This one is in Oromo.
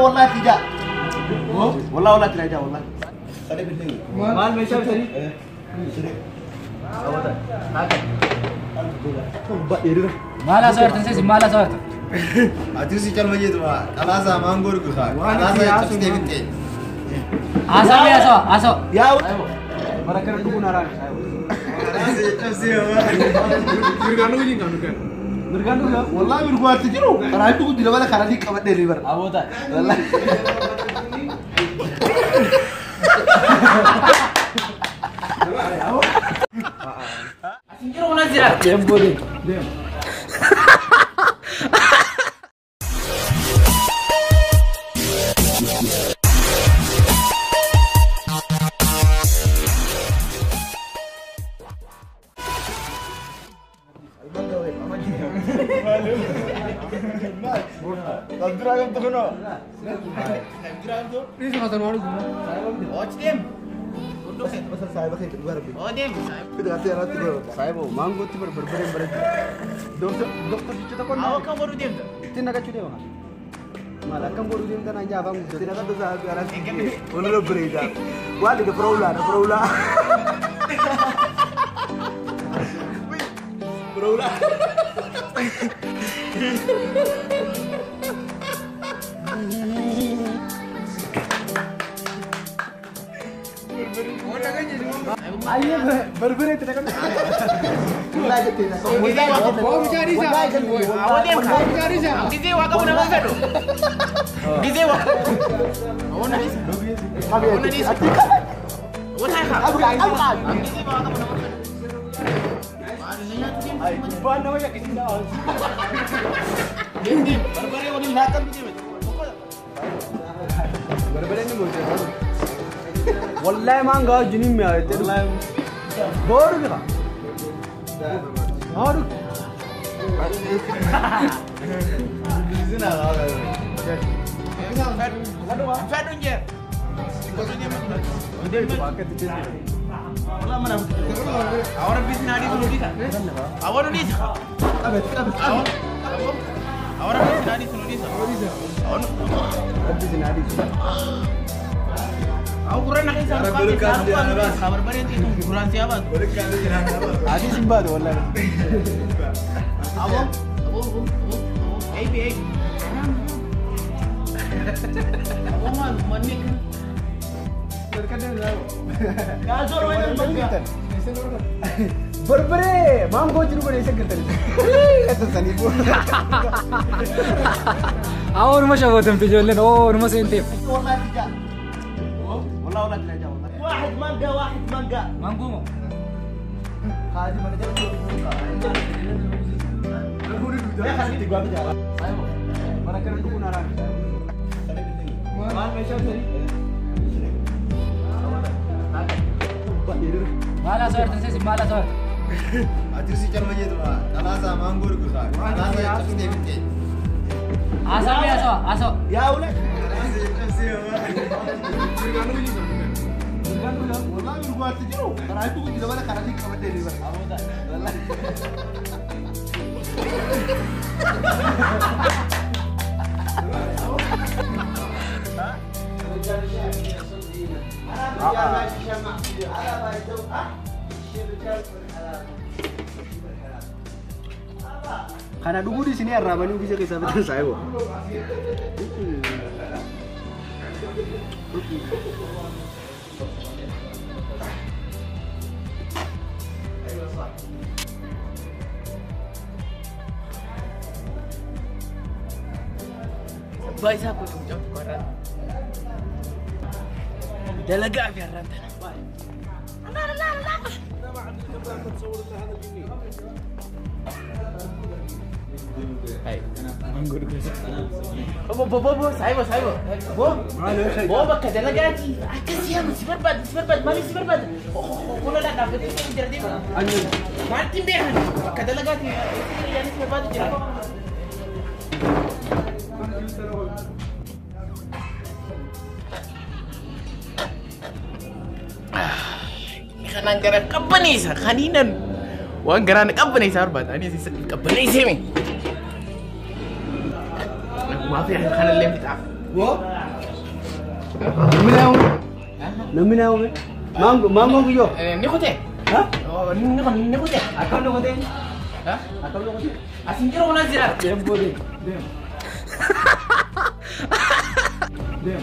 والله تجا والله ولا ترجع والله سري بالدنيا مال ما يشاف سري سري مالا صورت نسيس مالا صورت أتوسي كلام جيد ما خلاص ما نقول كذا خلاص تستي بنتي asal ya aso يا mereka itu pun orang bergantung ya والله berbuat segitu karena itu tidak boleh karena di kamar deliver awotan والله Kira mana sih? Dem boleh. Dem. Abdurrahman tuh kono. ini sangat malu Oh, Dem. Pasal saya pakai kedua lebih. Oh, Dem. Kita kasih alat itu. Saya mau manggo tuh berbeda. Dokter cerita kon. Awak kan baru Dem. Tidak nak cuci mana? Malah kan baru dia kan aja bang. Tidak kan tuh saya alat ini. Udah berbeda. Gua ada peraula. Peraula. Ayo berbeda tidak kan? Mulai tidak. mau mencari siapa Awak Dem. mau mencari siapa Di dewa kamu nama apa tu? Di dewa. Oh, nanti. Kami Nanti. Oh, saya kah? Bukan. Di dewa kamu nama apa? Bukan namanya kesini. Dem. Baru-baru orang datang di Dem. Berbeda ini mau cerita. والله ما نقول جنين يا والله بورو كده بورو زين على Fadun je. Dia itu pakai itu. Wala mana. Awak bisnis nadi dulu di sana. Awak dulu di sana. Awak bisnis nadi dulu di sana. Awak bisnis nadi. Aku kurang nak isap kabar baru itu kurang siapa? Adi simba tu wallahi. Awak, eh. Awak manik. Kasur mana bangga? Berbere, manggo juru bere sekitar. Kata sani bu. Awak rumah siapa tu penjualan? Oh, rumah sentip. والله تجا والله ولا ترجع والله واحد مانجا Manggu mo. هذه mana jadi ya kasih tiga aja mereka itu pun orang mal ma yashaf sari Mala صورت نسيس مالا صورت Aduh calon aja tuh pak خلاص ما نقول كذا خلاص تستي بنتي asal ya aso يا ولد bergantung ya والله berbuat segitu karena itu tidak boleh karena di kamar deliver والله karena dulu di sini Arabani bisa kisah betul saya bu. Baik siapa tu jauh koran. Dalaga biar rantai. Hai, manggur guys. Bo, saya. Bo, bakal dalaga sih. Kasihan si berbat, mari si berbat. Kalau dah dapat itu jadi Anu, mati behan. Bakal dalaga sih. Ini si berbat jadi. Kanang gara company sa kaninan. Wang gara company sa arbat. Ani si company sih mi. Maaf ya kanan lem kita. Bo? Namni na ume. Mango kuyo. Ni kote? Ha? Oh, ni kote? Akam lo kote. Ha? Akam lo kote. Asin kiro kuna zira. Dem bode. Dem.